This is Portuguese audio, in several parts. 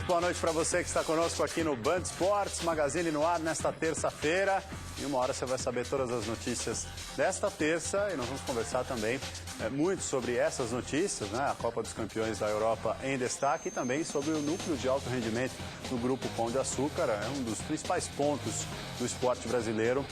boa noite para você que está conosco aqui no Band Esportes, Magazine no ar nesta terça-feira. Em uma hora você vai saber todas as notícias desta terça e nós vamos conversar também muito sobre essas notícias, né? A Copa dos Campeões da Europa em destaque e também sobre o núcleo de alto rendimento do Grupo Pão de Açúcar. É um dos principais pontos do esporte brasileiro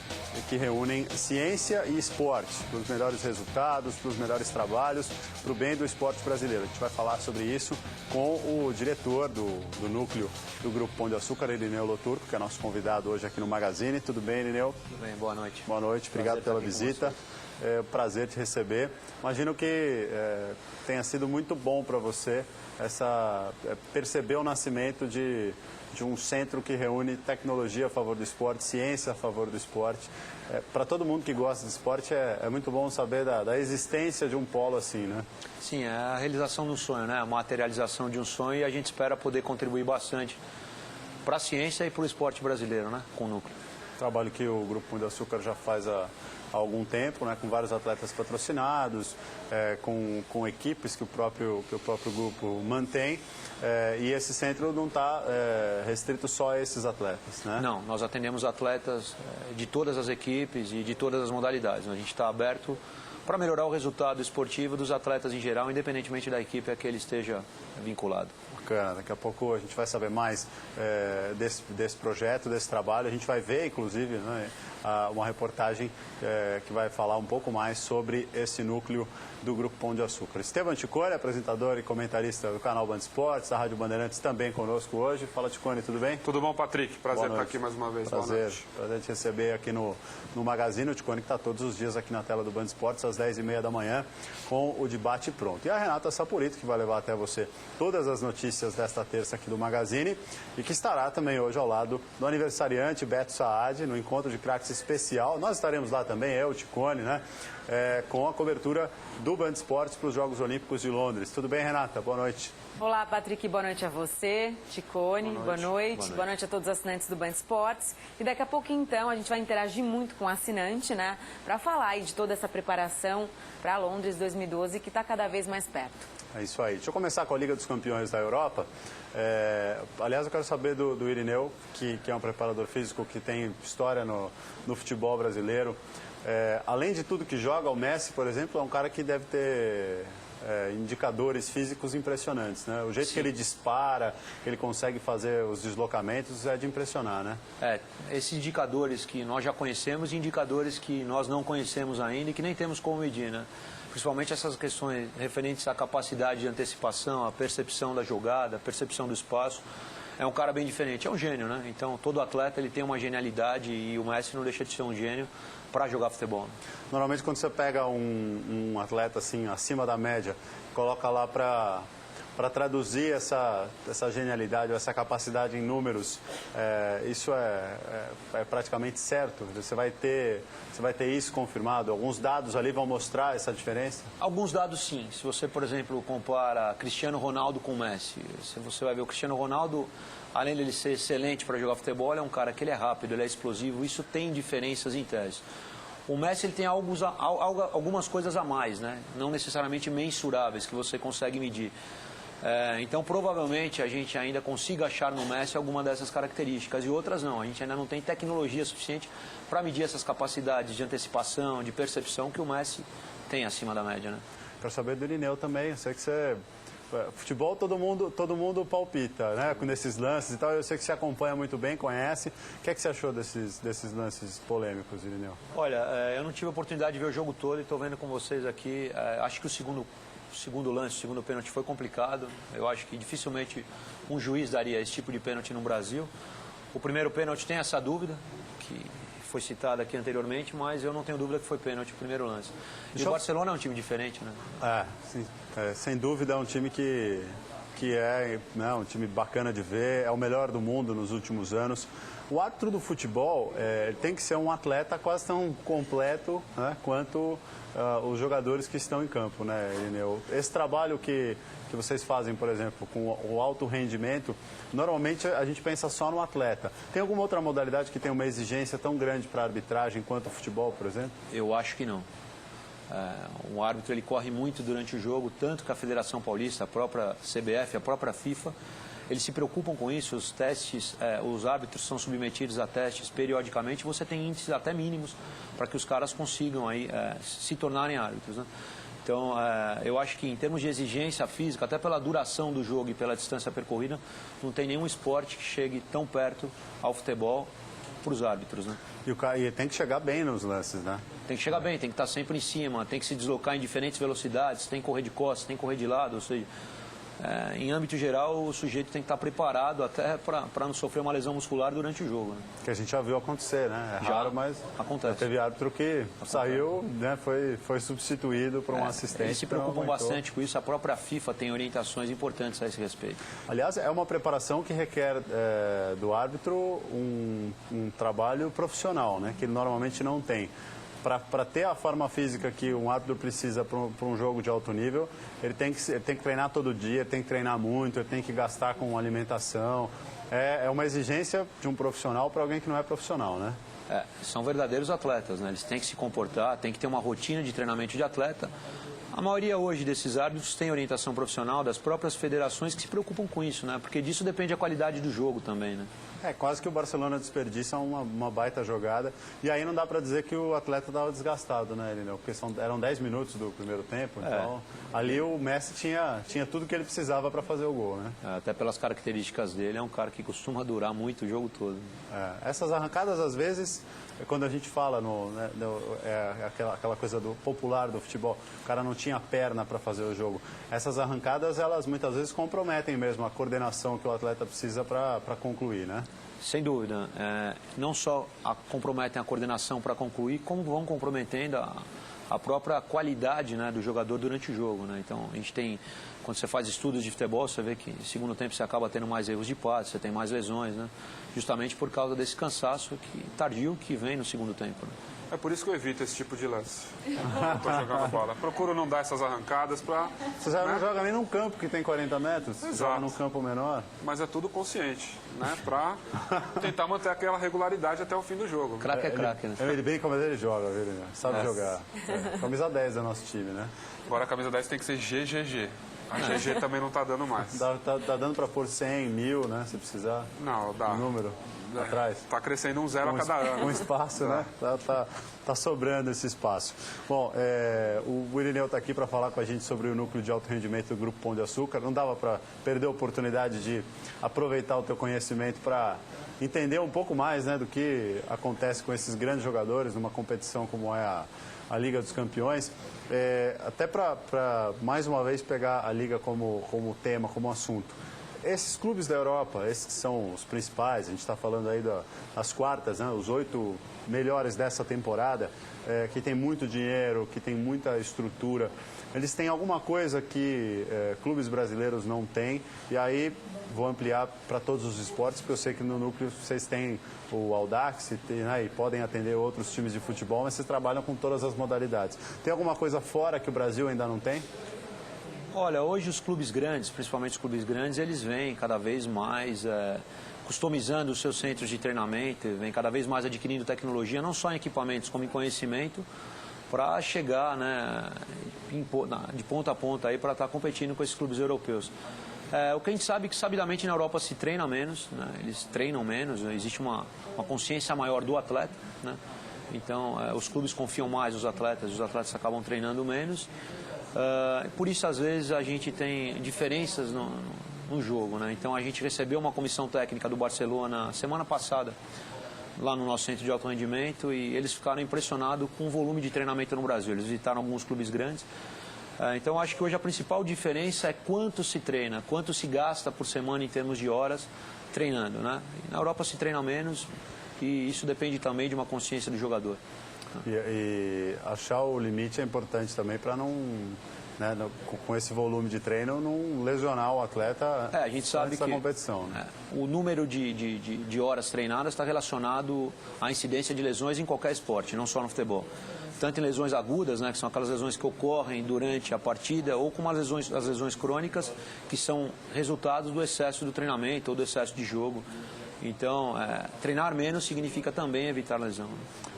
que reúnem ciência e esporte para os melhores resultados, para os melhores trabalhos, para o bem do esporte brasileiro. A gente vai falar sobre isso com o diretor do núcleo do Grupo Pão de Açúcar, Irineu Loturco, que é nosso convidado hoje aqui no Magazine. Tudo bem, Irineu? Tudo bem, boa noite. Boa noite, obrigado pela visita. É um prazer te receber. Imagino que tenha sido muito bom para você perceber o nascimento de um centro que reúne tecnologia a favor do esporte, ciência a favor do esporte. Para todo mundo que gosta de esporte, é muito bom saber da existência de um polo assim, né? Sim, é a realização de um sonho, né? A materialização de um sonho, e a gente espera poder contribuir bastante para a ciência e para o esporte brasileiro, né? Com o núcleo. Trabalho que o Grupo Pão de Açúcar já faz há algum tempo, né, com vários atletas patrocinados, com equipes que o próprio grupo mantém, e esse centro não está restrito só a esses atletas, né? Não, nós atendemos atletas de todas as equipes e de todas as modalidades. A gente está aberto para melhorar o resultado esportivo dos atletas em geral, independentemente da equipe a que ele esteja vinculado. Bacana, daqui a pouco a gente vai saber mais desse projeto, desse trabalho. A gente vai ver, inclusive, né, uma reportagem que vai falar um pouco mais sobre esse núcleo do Grupo Pão de Açúcar. Esteban Ticone, apresentador e comentarista do canal Band Esportes, da Rádio Bandeirantes, também conosco hoje. Fala, Ticone, tudo bem? Tudo bom, Patrick? Prazer estar aqui mais uma vez. Prazer te receber aqui no Magazine. O Ticone que está todos os dias aqui na tela do Band Esportes, às 10h30 da manhã, com o debate pronto. E a Renata Sapurito, que vai levar até você todas as notícias desta terça aqui do Magazine, e que estará também hoje ao lado do aniversariante Beto Saad, no encontro de craques especial. Nós estaremos lá também, o Ticone, né? Com a cobertura do Band Esportes para os Jogos Olímpicos de Londres. Tudo bem, Renata? Boa noite. Olá, Patrick, boa noite a você, Ticone, boa noite a todos os assinantes do Band Esportes. E daqui a pouco, então, a gente vai interagir muito com o assinante, né, para falar aí de toda essa preparação para Londres 2012, que está cada vez mais perto. É isso aí. Deixa eu começar com a Liga dos Campeões da Europa. Aliás, eu quero saber do Irineu, que é um preparador físico que tem história no futebol brasileiro. Além de tudo que joga, o Messi, por exemplo, é um cara que deve ter indicadores físicos impressionantes, né? O jeito que ele dispara, que ele consegue fazer os deslocamentos, é de impressionar, né? Esses indicadores que nós já conhecemos e indicadores que nós não conhecemos ainda e que nem temos como medir, né? Principalmente essas questões referentes à capacidade de antecipação, à percepção da jogada, à percepção do espaço. É um cara bem diferente, é um gênio, né? Então, todo atleta ele tem uma genialidade e o Messi não deixa de ser um gênio para jogar futebol. Normalmente, quando você pega um atleta assim, acima da média, coloca lá para traduzir essa genialidade, essa capacidade em números, isso é praticamente certo? Você vai ter isso confirmado? Alguns dados ali vão mostrar essa diferença? Alguns dados, sim. Se você, por exemplo, compara Cristiano Ronaldo com Messi, você vai ver o Cristiano Ronaldo, além de ele ser excelente para jogar futebol, é um cara que ele é rápido, ele é explosivo, isso tem diferenças em tese. O Messi ele tem algumas coisas a mais, né? Não necessariamente mensuráveis, que você consegue medir. Então, provavelmente, a gente ainda consiga achar no Messi alguma dessas características e outras não. A gente ainda não tem tecnologia suficiente para medir essas capacidades de antecipação, de percepção que o Messi tem acima da média, né? Quero saber do Irineu também. Eu sei que você... Futebol todo mundo palpita, né? Nesses lances e tal. Eu sei que você acompanha muito bem, conhece. O que é que você achou desses lances polêmicos, Irineu? Olha, eu não tive a oportunidade de ver o jogo todo e estou vendo com vocês aqui. Acho que o segundo lance, o segundo pênalti foi complicado. Eu acho que dificilmente um juiz daria esse tipo de pênalti no Brasil. O primeiro pênalti tem essa dúvida, que foi citada aqui anteriormente, mas eu não tenho dúvida que foi pênalti o primeiro lance. E o Barcelona é um time diferente, né? Sim, sem dúvida é um time que é, né, um time bacana de ver, é o melhor do mundo nos últimos anos. O árbitro do futebol tem que ser um atleta quase tão completo, né, quanto os jogadores que estão em campo, né, Irineu? Esse trabalho que vocês fazem, por exemplo, com o alto rendimento, normalmente a gente pensa só no atleta. Tem alguma outra modalidade que tem uma exigência tão grande para a arbitragem quanto o futebol, por exemplo? Eu acho que não. O árbitro ele corre muito durante o jogo, tanto que a Federação Paulista, a própria CBF, a própria FIFA, eles se preocupam com isso, os testes, os árbitros são submetidos a testes periodicamente, você tem índices até mínimos para que os caras consigam aí, se tornarem árbitros, né? Então, eu acho que em termos de exigência física, até pela duração do jogo e pela distância percorrida, não tem nenhum esporte que chegue tão perto ao futebol para os árbitros, né? E tem que chegar bem nos lances, né? Tem que chegar bem, tem que estar sempre em cima, tem que se deslocar em diferentes velocidades, tem que correr de costas, tem que correr de lado, ou seja, em âmbito geral, o sujeito tem que estar preparado até para não sofrer uma lesão muscular durante o jogo, né? Que a gente já viu acontecer, né? É raro, mas acontece. Teve árbitro que saiu, né? Foi substituído por um assistente. Eles se preocupam bastante com isso, a própria FIFA tem orientações importantes a esse respeito. Aliás, é uma preparação que requer do árbitro um trabalho profissional, né? Que ele normalmente não tem. Para ter a forma física que um árbitro precisa para um jogo de alto nível, ele tem que treinar todo dia, ele tem que treinar muito, ele tem que gastar com alimentação. É uma exigência de um profissional para alguém que não é profissional, né? São verdadeiros atletas, né? Eles têm que se comportar, têm que ter uma rotina de treinamento de atleta. A maioria hoje desses árbitros tem orientação profissional das próprias federações que se preocupam com isso, né? Porque disso depende a qualidade do jogo também, né? Quase que o Barcelona desperdiça uma baita jogada. E aí não dá para dizer que o atleta estava desgastado, né, Irineu? Porque eram 10 minutos do primeiro tempo, então ali o Messi tinha tudo que ele precisava para fazer o gol, né? Até pelas características dele, é um cara que costuma durar muito o jogo todo. Essas arrancadas, às vezes, quando a gente fala aquela coisa do popular do futebol, o cara não tinha perna para fazer o jogo. Essas arrancadas, elas muitas vezes comprometem mesmo a coordenação que o atleta precisa para concluir, né? Sem dúvida. Não só comprometem a coordenação para concluir, como vão comprometendo a própria qualidade, né, do jogador durante o jogo, né? Então, a gente tem, quando você faz estudos de futebol, você vê que no segundo tempo você acaba tendo mais erros de passe, você tem mais lesões, né? Justamente por causa desse cansaço tardio que vem no segundo tempo, né? É por isso que eu evito esse tipo de lance. Eu tô jogando bola. Procuro não dar essas arrancadas para... Você já não joga nem num campo que tem 40 metros? Você joga num campo menor? Mas é tudo consciente, né? Para tentar manter aquela regularidade até o fim do jogo. Craque é craque, né? Ele brinca, mas ele joga, viu? Sabe jogar. Camisa 10 é nosso time, né? Agora a camisa 10 tem que ser GGG. A GG também não tá dando mais. Tá dando para pôr 100, 1000, né? Se precisar. Não, dá. Número atrás. Tá crescendo um zero a cada ano. Um espaço, né? Tá sobrando esse espaço. Bom, o Irineu está aqui para falar com a gente sobre o núcleo de alto rendimento do Grupo Pão de Açúcar. Não dava para perder a oportunidade de aproveitar o teu conhecimento para entender um pouco mais, né, do que acontece com esses grandes jogadores numa competição como é a Liga dos Campeões. Até para, mais uma vez, pegar a Liga como tema, como assunto. Esses clubes da Europa, esses que são os principais, a gente está falando aí das quartas, né, os 8 melhores dessa temporada, que tem muito dinheiro, que tem muita estrutura, eles têm alguma coisa que clubes brasileiros não têm, e aí vou ampliar para todos os esportes, porque eu sei que no núcleo vocês têm o Audax e podem atender outros times de futebol, mas vocês trabalham com todas as modalidades. Tem alguma coisa fora que o Brasil ainda não tem? Olha, hoje os clubes grandes, principalmente os clubes grandes, eles vêm cada vez mais customizando os seus centros de treinamento, vêm cada vez mais adquirindo tecnologia, não só em equipamentos, como em conhecimento, para chegar, né, de ponta a ponta aí para estar competindo com esses clubes europeus. O que a gente sabe é que, sabidamente, na Europa se treina menos, né? Eles treinam menos, existe uma consciência maior do atleta, né? Então, os clubes confiam mais nos atletas, os atletas acabam treinando menos. Por isso, às vezes, a gente tem diferenças no jogo, né? Então, a gente recebeu uma comissão técnica do Barcelona semana passada, lá no nosso centro de alto rendimento, e eles ficaram impressionados com o volume de treinamento no Brasil. Eles visitaram alguns clubes grandes. Então, acho que hoje a principal diferença é quanto se treina, quanto se gasta por semana em termos de horas treinando, né? E na Europa se treina menos, e isso depende também de uma consciência do jogador. E achar o limite é importante também para não, né, com esse volume de treino, não lesionar o atleta a gente sabe antes da competição. Né? O número de horas treinadas está relacionado à incidência de lesões em qualquer esporte, não só no futebol. Tanto em lesões agudas, né, que são aquelas lesões que ocorrem durante a partida, ou como as lesões crônicas, que são resultados do excesso do treinamento ou do excesso de jogo. Então, treinar menos significa também evitar lesão.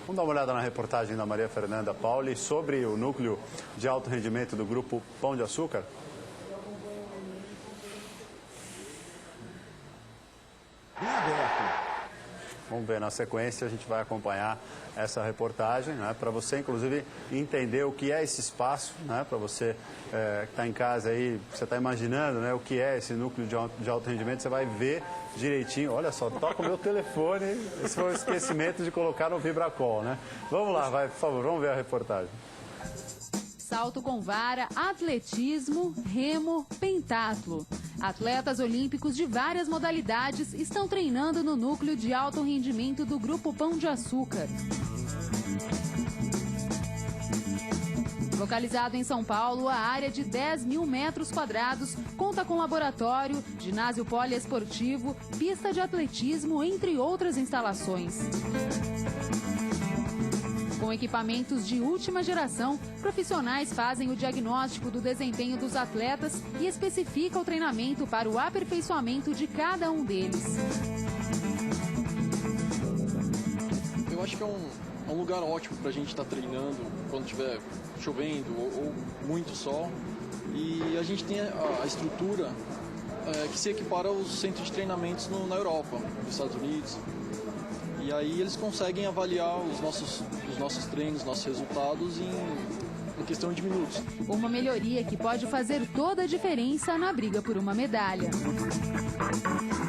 Vamos dar uma olhada na reportagem da Maria Fernanda Pauli sobre o núcleo de alto rendimento do Grupo Pão de Açúcar? Vamos ver, na sequência a gente vai acompanhar essa reportagem, né, para você, inclusive, entender o que é esse espaço, né, para você que está em casa aí, você está imaginando, né, o que é esse núcleo de alto rendimento, você vai ver direitinho. Olha só, toca o meu telefone, esse foi o esquecimento de colocar no Vibracol, né? Vamos lá, vai, por favor, vamos ver a reportagem. Salto com vara, atletismo, remo, pentatlo. Atletas olímpicos de várias modalidades estão treinando no núcleo de alto rendimento do Grupo Pão de Açúcar. Localizado em São Paulo, a área de 10 mil metros quadrados conta com laboratório, ginásio poliesportivo, pista de atletismo, entre outras instalações. Com equipamentos de última geração, profissionais fazem o diagnóstico do desempenho dos atletas e especificam o treinamento para o aperfeiçoamento de cada um deles. Eu acho que é um lugar ótimo para a gente estar treinando quando estiver chovendo ou muito sol. E a gente tem a estrutura que se equipara aos centros de treinamentos na Europa, nos Estados Unidos. E aí eles conseguem avaliar os nossos treinos, nossos resultados em questão de minutos. Uma melhoria que pode fazer toda a diferença na briga por uma medalha.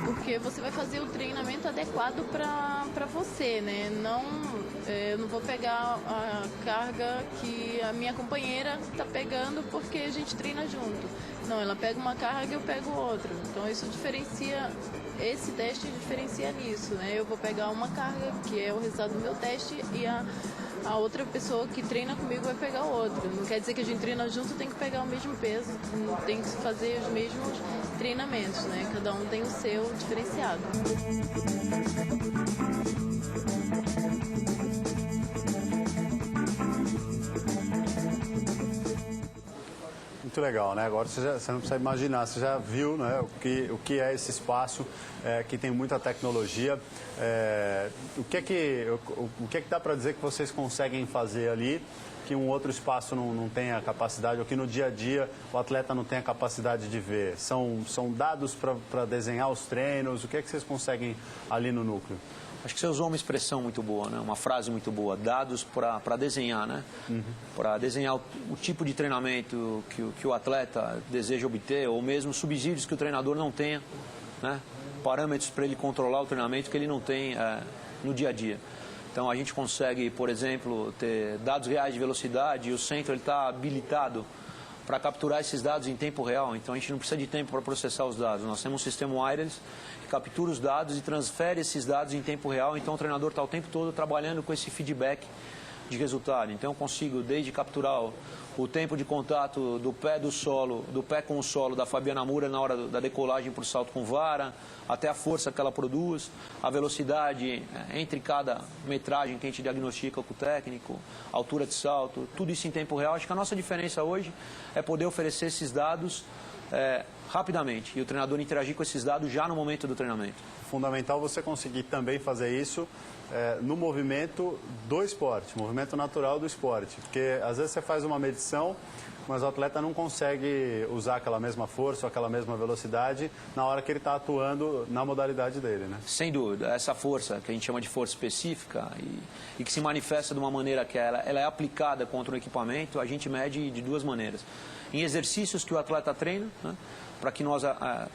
Porque você vai fazer o treinamento adequado para você, né? Eu não vou pegar a carga que a minha companheira está pegando porque a gente treina junto. Não, ela pega uma carga e eu pego outra. Então isso diferencia, esse teste diferencia nisso, né? Eu vou pegar uma carga que é o resultado do meu teste e a outra pessoa que treina comigo vai pegar outra. Não quer dizer que a gente treina junto tem que pegar o mesmo peso, tem que fazer os mesmos treinamentos, né? Cada um tem o seu diferenciado. Muito legal, né? Agora você não precisa imaginar, você já viu, né, o que é esse espaço que tem muita tecnologia. O que é que dá para dizer que vocês conseguem fazer ali que um outro espaço não tem a capacidade, ou que no dia a dia o atleta não tem a capacidade de ver? São dados para desenhar os treinos? O que é que vocês conseguem ali no núcleo? Acho que você usou uma expressão muito boa, né? Uma frase muito boa, dados para desenhar, né? Para desenhar o tipo de treinamento que o atleta deseja obter, ou mesmo subsídios que o treinador não tenha, né? Parâmetros para ele controlar o treinamento que ele não tem no dia a dia. Então a gente consegue, por exemplo, ter dados reais de velocidade e o centro está habilitado para capturar esses dados em tempo real. Então a gente não precisa de tempo para processar os dados. Nós temos um sistema wireless que captura os dados e transfere esses dados em tempo real. Então o treinador está o tempo todo trabalhando com esse feedback de resultado. Então eu consigo desde capturar o tempo de contato do pé com o solo da Fabiana Moura na hora da decolagem para o salto com vara, até a força que ela produz, a velocidade entre cada metragem que a gente diagnostica com o técnico, a altura de salto, tudo isso em tempo real. Acho que a nossa diferença hoje é poder oferecer esses dados rapidamente e o treinador interagir com esses dados já no momento do treinamento. Fundamental você conseguir também fazer isso no movimento do esporte, movimento natural do esporte. Porque às vezes você faz uma medição, mas o atleta não consegue usar aquela mesma força ou aquela mesma velocidade na hora que ele está atuando na modalidade dele, né? Sem dúvida. Essa força, que a gente chama de força específica e que se manifesta de uma maneira que ela é aplicada contra o equipamento, a gente mede de duas maneiras. Em exercícios que o atleta treina, né, para que nós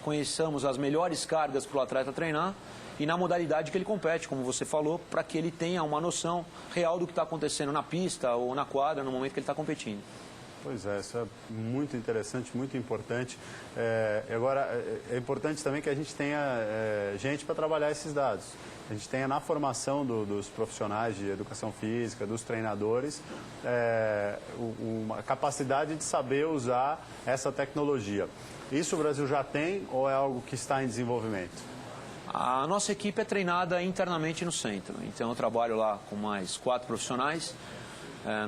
conheçamos as melhores cargas para o atleta treinar, e na modalidade que ele compete, como você falou, para que ele tenha uma noção real do que está acontecendo na pista ou na quadra no momento que ele está competindo. Pois é, isso é muito interessante, muito importante. Agora, é importante também que a gente tenha gente para trabalhar esses dados. A gente tenha na formação dos profissionais de educação física, dos treinadores, uma capacidade de saber usar essa tecnologia. Isso o Brasil já tem ou é algo que está em desenvolvimento? A nossa equipe é treinada internamente no centro. Então eu trabalho lá com mais 4 profissionais.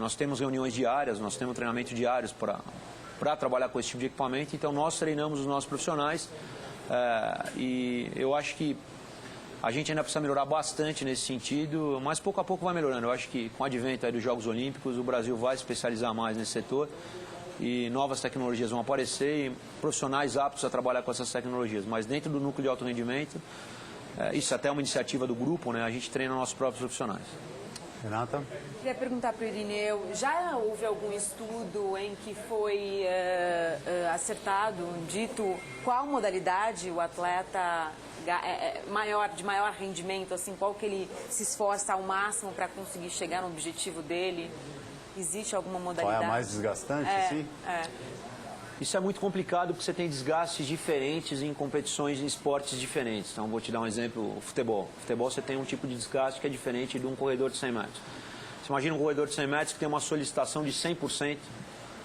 Nós temos reuniões diárias, nós temos treinamento diários para trabalhar com esse tipo de equipamento. Então nós treinamos os nossos profissionais e eu acho que a gente ainda precisa melhorar bastante nesse sentido, mas pouco a pouco vai melhorando. Eu acho que com o advento aí dos Jogos Olímpicos, o Brasil vai se especializar mais nesse setor e novas tecnologias vão aparecer e profissionais aptos a trabalhar com essas tecnologias. Mas dentro do núcleo de alto rendimento, Isso até é uma iniciativa do grupo, né? A gente treina nossos próprios profissionais. Renata? Queria perguntar para o Irineu, já houve algum estudo em que foi acertado, dito qual modalidade o atleta de maior rendimento, assim, qual que ele se esforça ao máximo para conseguir chegar no objetivo dele? Existe alguma modalidade? Qual é a mais desgastante, sim? Isso é muito complicado porque você tem desgastes diferentes em competições em esportes diferentes. Então, vou te dar um exemplo, o futebol. No futebol você tem um tipo de desgaste que é diferente de um corredor de 100 metros. Você imagina um corredor de 100 metros que tem uma solicitação de 100%,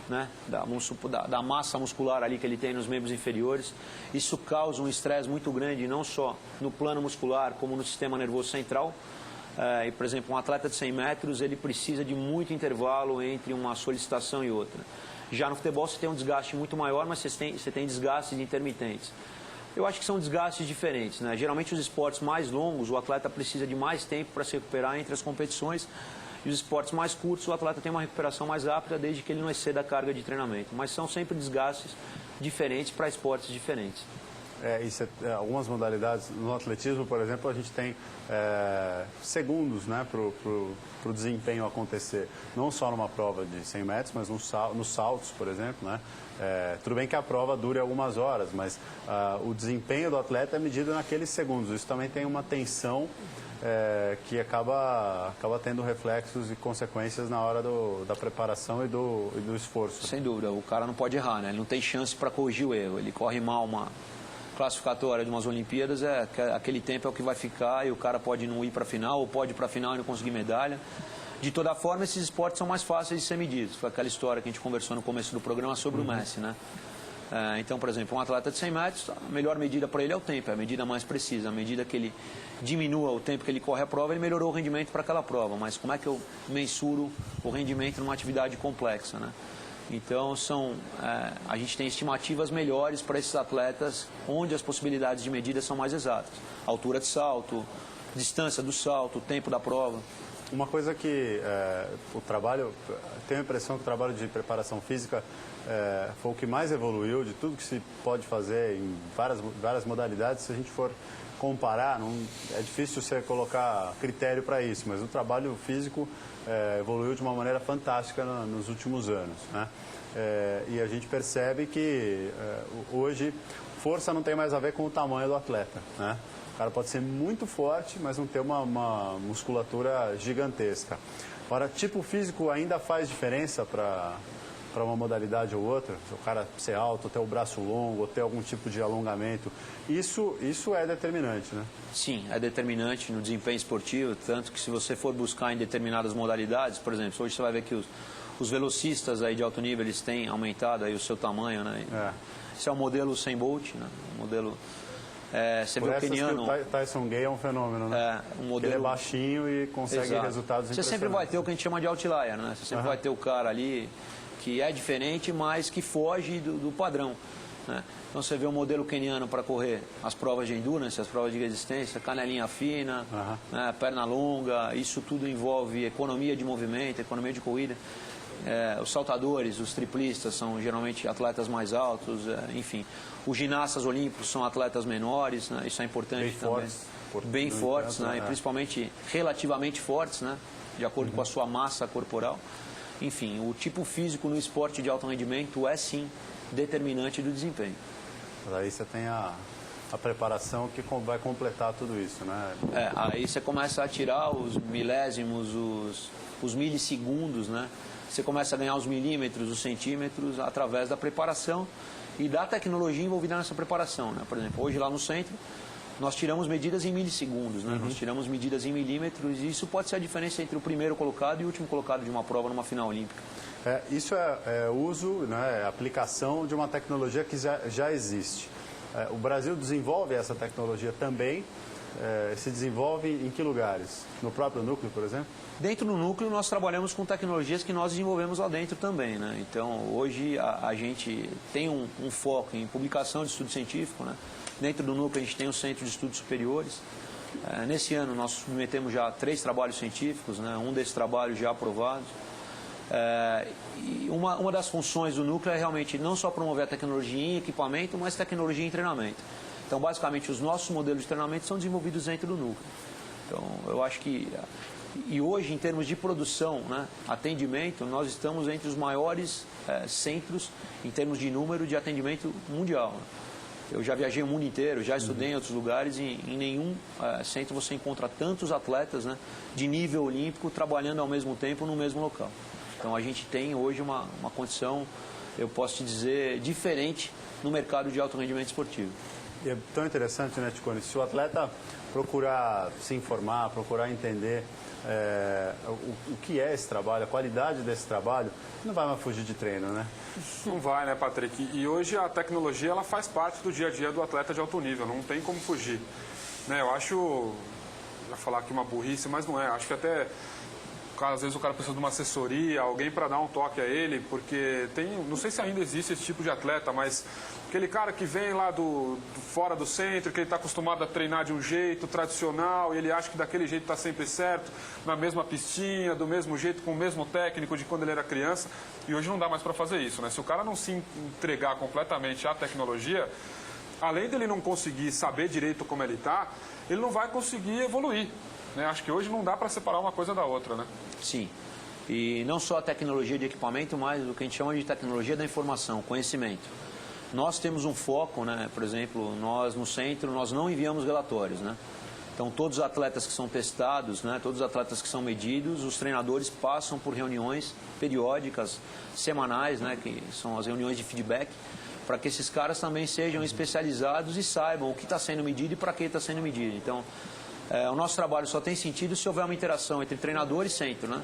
né, da massa muscular ali que ele tem nos membros inferiores. Isso causa um estresse muito grande, não só no plano muscular, como no sistema nervoso central. E, por exemplo, um atleta de 100 metros, ele precisa de muito intervalo entre uma solicitação e outra. Já no futebol você tem um desgaste muito maior, mas você tem desgastes intermitentes. Eu acho que são desgastes diferentes, né? Geralmente os esportes mais longos, o atleta precisa de mais tempo para se recuperar entre as competições. E os esportes mais curtos, o atleta tem uma recuperação mais rápida desde que ele não exceda a carga de treinamento. Mas são sempre desgastes diferentes para esportes diferentes. Algumas modalidades, no atletismo, por exemplo, a gente tem segundos, né, para o desempenho acontecer. Não só numa prova de 100 metros, mas nos saltos, por exemplo, né? Tudo bem que a prova dure algumas horas, mas o desempenho do atleta é medido naqueles segundos. Isso também tem uma tensão que acaba tendo reflexos e consequências na hora da preparação e do esforço. Sem dúvida, o cara não pode errar, né? Ele não tem chance para corrigir o erro. Ele corre mal uma classificatória de umas Olimpíadas, aquele tempo é o que vai ficar e o cara pode não ir para a final ou pode ir para a final e não conseguir medalha. De toda forma, esses esportes são mais fáceis de ser medidos. Foi aquela história que a gente conversou no começo do programa sobre o Messi, né? Então, por exemplo, um atleta de 100 metros, a melhor medida para ele é o tempo, é a medida mais precisa. À medida que ele diminua o tempo que ele corre a prova, ele melhorou o rendimento para aquela prova. Mas como é que eu mensuro o rendimento numa atividade complexa, né? Então, a gente tem estimativas melhores para esses atletas, onde as possibilidades de medida são mais exatas. Altura de salto, distância do salto, tempo da prova. Uma coisa que tenho a impressão que o trabalho de preparação física foi o que mais evoluiu de tudo que se pode fazer em várias modalidades. Se a gente for comparar, é difícil você colocar critério para isso, mas o trabalho físico evoluiu de uma maneira fantástica nos últimos anos, né? E a gente percebe que hoje força não tem mais a ver com o tamanho do atleta, né? O cara pode ser muito forte, mas não ter uma musculatura gigantesca. Agora, tipo físico ainda faz diferença para uma modalidade ou outra? O cara ser alto, ter o braço longo, ter algum tipo de alongamento. Isso é determinante, né? Sim, é determinante no desempenho esportivo, tanto que se você for buscar em determinadas modalidades, por exemplo, hoje você vai ver que os velocistas aí de alto nível, eles têm aumentado aí o seu tamanho, né? Esse é o modelo Usain Bolt, né? O modelo... você vê o queniano... O Tyson Gay é um fenômeno, né? Ele é baixinho e consegue resultados impressionantes. Você sempre vai ter o que a gente chama de outlier, né? Você sempre vai ter o cara ali que é diferente, mas que foge do padrão, né? Então você vê o modelo queniano para correr as provas de endurance, as provas de resistência, canelinha fina, né? Perna longa, isso tudo envolve economia de movimento, economia de corrida. Os saltadores, os triplistas são geralmente atletas mais altos, enfim. Os ginastas olímpicos são atletas menores, né? Isso é importante também. Bem fortes, né? E principalmente relativamente fortes, né? De acordo com a sua massa corporal. Enfim, o tipo físico no esporte de alto rendimento é sim determinante do desempenho. Mas aí você tem a preparação que vai completar tudo isso, né? Aí você começa a tirar os milésimos, os milissegundos, né? Você começa a ganhar os milímetros, os centímetros através da preparação e da tecnologia envolvida nessa preparação, né? Por exemplo, hoje lá no centro, nós tiramos medidas em milissegundos, né? Nós tiramos medidas em milímetros e isso pode ser a diferença entre o primeiro colocado e o último colocado de uma prova numa final olímpica. Isso é uso, né, aplicação de uma tecnologia que já existe. O Brasil desenvolve essa tecnologia também. Se desenvolve em que lugares? No próprio núcleo, por exemplo? Dentro do núcleo, nós trabalhamos com tecnologias que nós desenvolvemos lá dentro também, né? Então, hoje a gente tem um foco em publicação de estudo científico, né? Dentro do núcleo, a gente tem o Centro de Estudos Superiores. Nesse ano, nós submetemos já 3 trabalhos científicos, né? Um desses trabalhos já aprovados. E uma das funções do núcleo é realmente não só promover a tecnologia em equipamento, mas tecnologia em treinamento. Então, basicamente, os nossos modelos de treinamento são desenvolvidos dentro do núcleo. Então, eu acho que... E hoje, em termos de produção, né, atendimento, nós estamos entre os maiores centros, em termos de número de atendimento mundial. Eu já viajei o mundo inteiro, já estudei em outros lugares e em nenhum centro você encontra tantos atletas, né, de nível olímpico trabalhando ao mesmo tempo no mesmo local. Então, a gente tem hoje uma condição, eu posso te dizer, diferente no mercado de alto rendimento esportivo. E é tão interessante, né, Ticone? Se o atleta procurar se informar, procurar entender o que é esse trabalho, a qualidade desse trabalho, não vai mais fugir de treino, né? Não vai, né, Patrick? E hoje a tecnologia ela faz parte do dia a dia do atleta de alto nível, não tem como fugir. Né, eu acho, vou falar aqui uma burrice, mas não é. Acho que até, às vezes o cara precisa de uma assessoria, alguém para dar um toque a ele, porque tem, não sei se ainda existe esse tipo de atleta, mas aquele cara que vem lá fora do centro, que ele está acostumado a treinar de um jeito tradicional, e ele acha que daquele jeito está sempre certo, na mesma pistinha, do mesmo jeito, com o mesmo técnico de quando ele era criança, e hoje não dá mais para fazer isso, né? Se o cara não se entregar completamente à tecnologia, além dele não conseguir saber direito como ele está, ele não vai conseguir evoluir. Né? Acho que hoje não dá para separar uma coisa da outra, né? Sim. E não só a tecnologia de equipamento, mas o que a gente chama de tecnologia da informação, conhecimento. Nós temos um foco, né? Por exemplo, nós no centro, nós não enviamos relatórios, né? Então, todos os atletas que são testados, né? Todos os atletas que são medidos, os treinadores passam por reuniões periódicas, semanais, né? Que são as reuniões de feedback, para que esses caras também sejam especializados e saibam o que está sendo medido e para que está sendo medido. Então, o nosso trabalho só tem sentido se houver uma interação entre treinador e centro, né?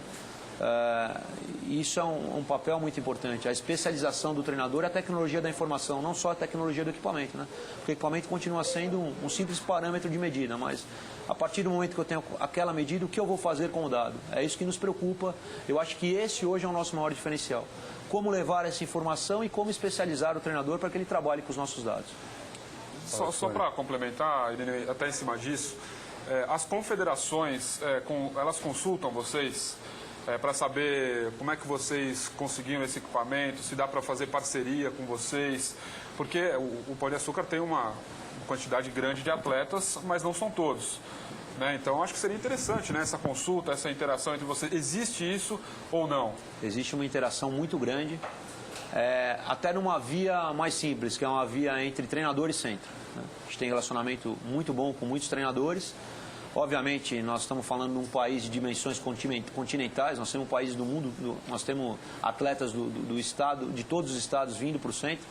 Isso é um papel muito importante, a especialização do treinador e a tecnologia da informação, não só a tecnologia do equipamento, né? Porque o equipamento continua sendo um simples parâmetro de medida, mas a partir do momento que eu tenho aquela medida, o que eu vou fazer com o dado? É isso que nos preocupa. Eu acho que esse hoje é o nosso maior diferencial. Como levar essa informação e como especializar o treinador para que ele trabalhe com os nossos dados. Só para complementar, Irene, até em cima disso, as confederações, elas consultam vocês para saber como é que vocês conseguiram esse equipamento, se dá para fazer parceria com vocês, porque o Pão de Açúcar tem uma quantidade grande de atletas, mas não são todos. Né? Então, acho que seria interessante, né, essa consulta, essa interação entre vocês. Existe isso ou não? Existe uma interação muito grande, até numa via mais simples, que é uma via entre treinador e centro. Né? A gente tem relacionamento muito bom com muitos treinadores. Obviamente, nós estamos falando de um país de dimensões continentais, nós temos países do mundo, nós temos atletas do estado, de todos os estados vindo para o centro,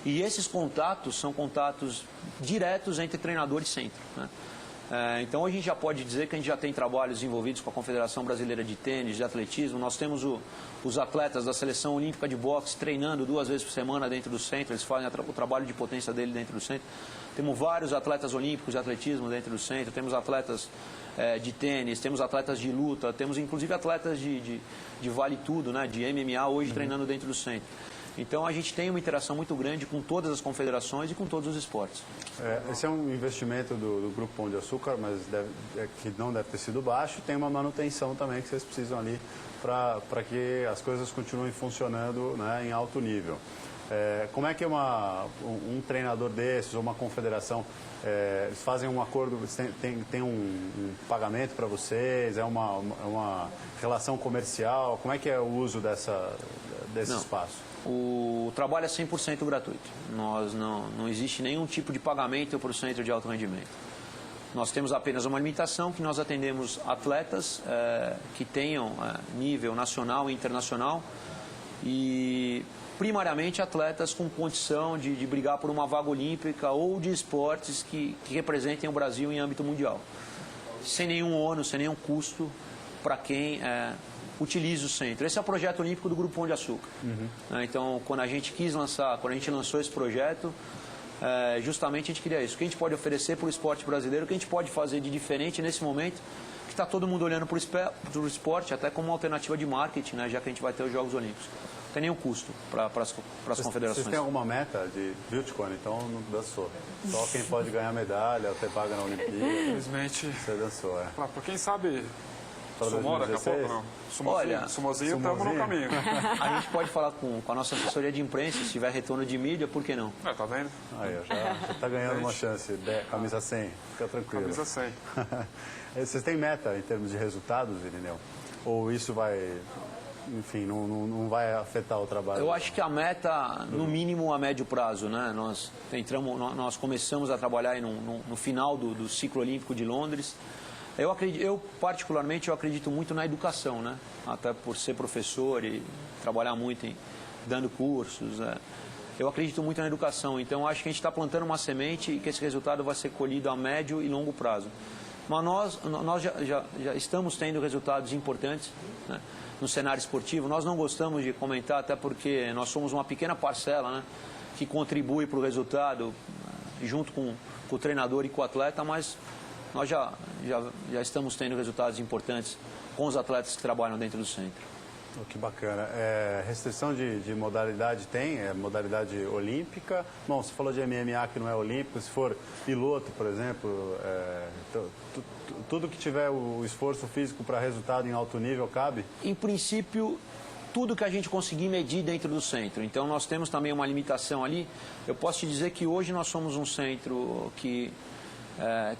e esses contatos são contatos diretos entre treinador e centro. Né? Então, hoje a gente já pode dizer que a gente já tem trabalhos envolvidos com a Confederação Brasileira de Tênis, de Atletismo. Nós temos os atletas da Seleção Olímpica de Boxe treinando 2 vezes por semana dentro do centro, eles fazem o trabalho de potência dele dentro do centro. Temos vários atletas olímpicos de atletismo dentro do centro, temos atletas de tênis, temos atletas de luta, temos inclusive atletas de vale tudo, né, de MMA hoje treinando dentro do centro. Então, a gente tem uma interação muito grande com todas as confederações e com todos os esportes. Esse é um investimento do Grupo Pão de Açúcar, mas que não deve ter sido baixo. Tem uma manutenção também que vocês precisam ali para que as coisas continuem funcionando, né, em alto nível. Como é que um treinador desses ou uma confederação, eles fazem um acordo, tem um pagamento para vocês, é uma relação comercial? Como é que é o uso desse espaço? O trabalho é 100% gratuito. Não existe nenhum tipo de pagamento para o centro de alto rendimento. Nós temos apenas uma limitação, que nós atendemos atletas que tenham nível nacional e internacional e primariamente atletas com condição de brigar por uma vaga olímpica ou de esportes que representem o Brasil em âmbito mundial. Sem nenhum ônus, sem nenhum custo para quem utiliza o centro. Esse é o projeto olímpico do Grupo Pão de Açúcar. Então, quando a gente lançou esse projeto, justamente a gente queria isso. O que a gente pode oferecer para o esporte brasileiro, o que a gente pode fazer de diferente nesse momento, que está todo mundo olhando para o esporte, até como uma alternativa de marketing, né, já que a gente vai ter os Jogos Olímpicos. Não tem nenhum custo para as confederações. Vocês têm alguma meta viu, Ticone? Então não dançou. Só quem pode ganhar medalha, ter paga na Olimpíada. Infelizmente. Você dançou, Para quem sabe para Sumô daqui a 2016? pouco, não? Olha, Sumozinho, estamos no caminho. A gente pode falar com a nossa assessoria de imprensa, se tiver retorno de mídia, por que não? Tá vendo? Aí, ó, já tá ganhando uma chance. Camisa 100, fica tranquilo. Camisa 100. Vocês têm meta em termos de resultados, Irineu? Ou isso vai, enfim, não vai afetar o trabalho? Eu acho que a meta, no mínimo, a médio prazo, né? Nós começamos a trabalhar aí no final do ciclo olímpico de Londres. Eu particularmente, acredito muito na educação, né? Até por ser professor e trabalhar muito dando cursos. Eu acredito muito na educação, então acho que a gente está plantando uma semente e que esse resultado vai ser colhido a médio e longo prazo. Mas nós já estamos tendo resultados importantes, né, no cenário esportivo. Nós não gostamos de comentar, até porque nós somos uma pequena parcela, né, que contribui para o resultado, junto com o treinador e com o atleta, mas nós já estamos tendo resultados importantes com os atletas que trabalham dentro do centro. Oh, que bacana. Restrição de modalidade tem? Modalidade olímpica? Bom, você falou de MMA que não é olímpico. Se for piloto, por exemplo, tudo que tiver o esforço físico para resultado em alto nível cabe? Em princípio, tudo que a gente conseguir medir dentro do centro. Então, nós temos também uma limitação ali. Eu posso te dizer que hoje nós somos um centro que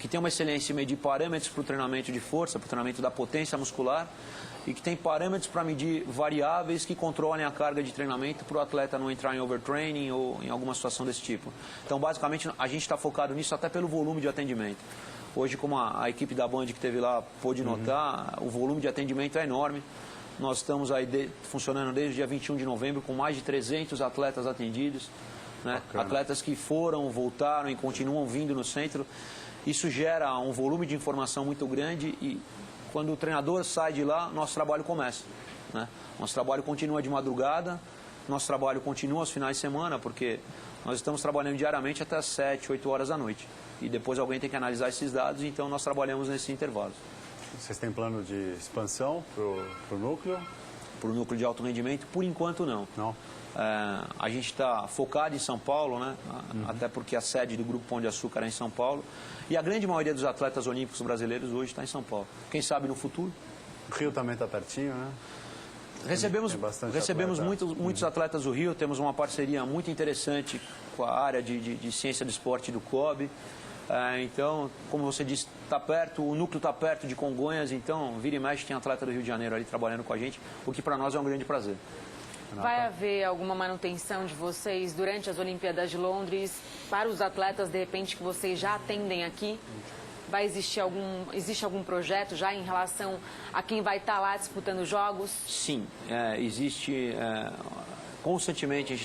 tem uma excelência em medir parâmetros para o treinamento de força, para o treinamento da potência muscular, e que tem parâmetros para medir variáveis que controlem a carga de treinamento para o atleta não entrar em overtraining ou em alguma situação desse tipo. Então, basicamente, a gente está focado nisso até pelo volume de atendimento. Hoje, como a equipe da Band que esteve lá pôde notar, o volume de atendimento é enorme. Nós estamos aí funcionando desde o dia 21 de novembro com mais de 300 atletas atendidos, né? Atletas que foram, voltaram e continuam vindo no centro. Isso gera um volume de informação muito grande e quando o treinador sai de lá, nosso trabalho começa, né? Nosso trabalho continua de madrugada, nosso trabalho continua aos finais de semana, porque nós estamos trabalhando diariamente até as 7, 8 horas da noite. E depois alguém tem que analisar esses dados, então nós trabalhamos nesses intervalos. Vocês têm plano de expansão para o núcleo? Para o núcleo de alto rendimento, por enquanto não. Não? A gente está focado em São Paulo, né? Até porque a sede do Grupo Pão de Açúcar é em São Paulo. E a grande maioria dos atletas olímpicos brasileiros hoje está em São Paulo. Quem sabe no futuro? O Rio também está pertinho, né? Recebemos muitos atletas do Rio, temos uma parceria muito interessante com a área de ciência do esporte do COB. Então, como você disse, está perto, o núcleo está perto de Congonhas, então vira e mexe tem atleta do Rio de Janeiro ali trabalhando com a gente, o que para nós é um grande prazer. Vai haver alguma manutenção de vocês durante as Olimpíadas de Londres para os atletas, de repente, que vocês já atendem aqui? Existe algum projeto já em relação a quem vai estar lá disputando jogos? Sim, existe. Constantemente a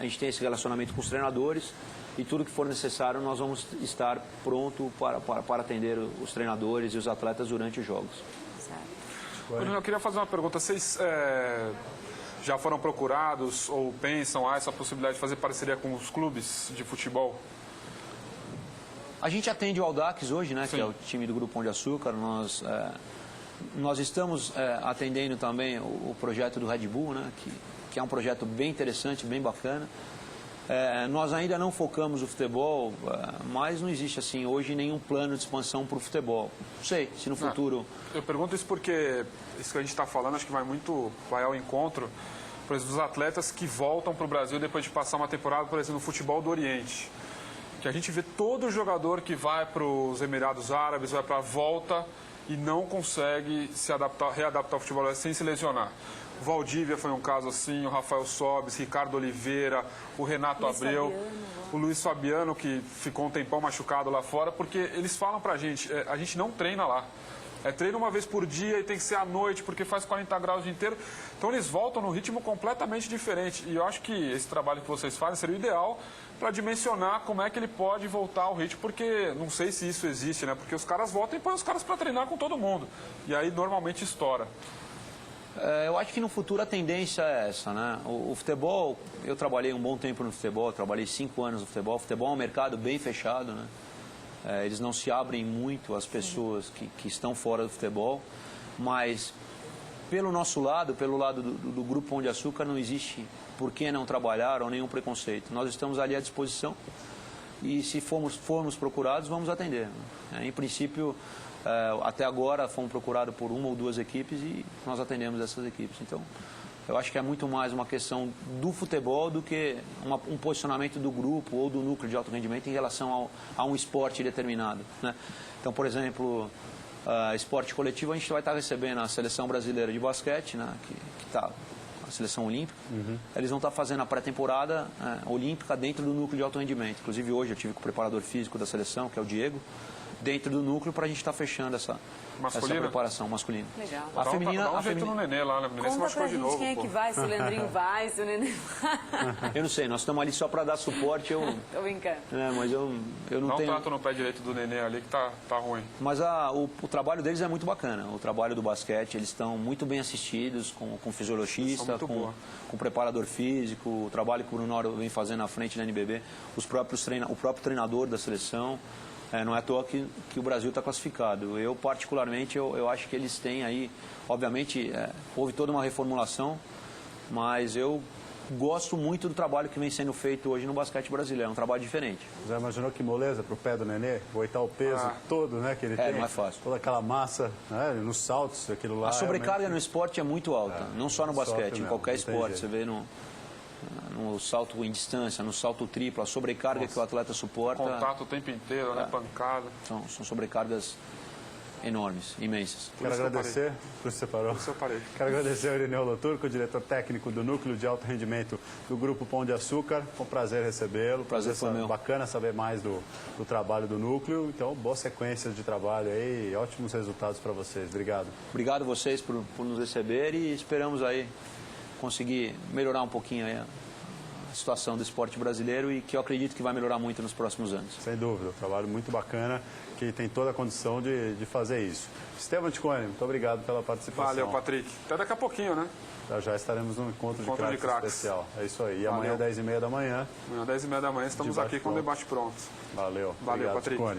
gente tem esse relacionamento com os treinadores e tudo que for necessário nós vamos estar pronto para atender os treinadores e os atletas durante os jogos. Certo. Eu queria fazer uma pergunta. Vocês já foram procurados ou pensam essa possibilidade de fazer parceria com os clubes de futebol? A gente atende o Audax hoje, né, Sim. que é o time do Grupo Pão de Açúcar. Nós estamos atendendo também o projeto do Red Bull, né, que é um projeto bem interessante, bem bacana. Nós ainda não focamos o futebol, mas não existe assim hoje nenhum plano de expansão para o futebol. Não sei se no futuro... Eu pergunto isso porque isso que a gente está falando acho que vai ao encontro, por exemplo, dos atletas que voltam para o Brasil depois de passar uma temporada, por exemplo, no futebol do Oriente. Que a gente vê todo jogador que vai para os Emirados Árabes, vai para a volta e não consegue se readaptar ao futebol sem se lesionar. O Valdívia foi um caso assim, o Rafael Sobis, Ricardo Oliveira, o Renato Abreu, o Luiz Fabiano, que ficou um tempão machucado lá fora, porque eles falam pra gente, a gente não treina lá. Treina uma vez por dia e tem que ser à noite, porque faz 40 graus o dia inteiro. Então eles voltam num ritmo completamente diferente. E eu acho que esse trabalho que vocês fazem seria o ideal para dimensionar como é que ele pode voltar ao ritmo, porque não sei se isso existe, né? Porque os caras voltam e põem os caras para treinar com todo mundo. E aí normalmente estoura. Eu acho que no futuro a tendência é essa, né? O futebol, eu trabalhei um bom tempo no futebol, trabalhei 5 anos no futebol. O futebol é um mercado bem fechado, né? Eles não se abrem muito às pessoas que estão fora do futebol, mas pelo nosso lado, pelo lado do Grupo Pão de Açúcar, não existe por que não trabalhar ou nenhum preconceito. Nós estamos ali à disposição e se formos procurados, vamos atender. Em princípio, Até agora fomos procurados por uma ou duas equipes e nós atendemos essas equipes. Então, eu acho que é muito mais uma questão do futebol do que um posicionamento do grupo ou do núcleo de alto rendimento em relação a um esporte determinado, né? Então, por exemplo, esporte coletivo, a gente vai estar recebendo a seleção brasileira de basquete, né, que está a seleção olímpica. Eles vão estar fazendo a pré-temporada olímpica dentro do núcleo de alto rendimento. Inclusive, hoje eu tive com o preparador físico da seleção, que é o Diego, dentro do núcleo para a gente estar fechando essa preparação masculina. Legal. A feminina, dá um jeito no Nenê lá, né? O Nenê se machucou de novo. Quem é que vai, se o Leandrinho vai, se o Nenê vai. Eu não sei, nós estamos ali só para dar suporte. Tô brincando. Mas eu não Dá um tenho... trato no pé direito do Nenê ali que tá ruim. Mas o trabalho deles é muito bacana. O trabalho do basquete, eles estão muito bem assistidos com fisiologista, com preparador físico, o trabalho que o Bruno Noro vem fazendo à frente da NBB, o próprio treinador da seleção. Não é à toa que o Brasil está classificado. Eu, particularmente, eu acho que eles têm aí... Obviamente, houve toda uma reformulação, mas eu gosto muito do trabalho que vem sendo feito hoje no basquete brasileiro. É um trabalho diferente. Já imaginou que moleza para o pé do Nenê? Aguentar o peso todo, né, que ele tem? Não é fácil. Toda aquela massa, né, nos saltos, aquilo lá... A sobrecarga no esporte é muito alta. Não só no basquete, em qualquer esporte. Você vê no salto em distância, no salto triplo, a sobrecarga que o atleta suporta... Contato o tempo inteiro, né? Pancada. São sobrecargas enormes, imensas. Quero agradecer... Por isso você parou? Por isso eu parei. Quero agradecer ao Irineu Loturco, diretor técnico do Núcleo de Alto Rendimento do Grupo Pão de Açúcar. Foi um prazer recebê-lo. Prazer foi meu. Bacana saber mais do trabalho do Núcleo. Então, boa sequência de trabalho aí e ótimos resultados para vocês. Obrigado. Obrigado a vocês por nos receber e esperamos aí conseguir melhorar um pouquinho aí a situação do esporte brasileiro e que eu acredito que vai melhorar muito nos próximos anos. Sem dúvida, um trabalho muito bacana que tem toda a condição de fazer isso. Estevam Ticone, muito obrigado pela participação. Valeu, Patrick. Até daqui a pouquinho, né? Já estaremos no Encontro de Craques especial. É isso aí. E amanhã, 10h30 da manhã. Amanhã, 10h30 da manhã, estamos aqui com o debate pronto. Valeu. Valeu, obrigado, Patrick. Ticone.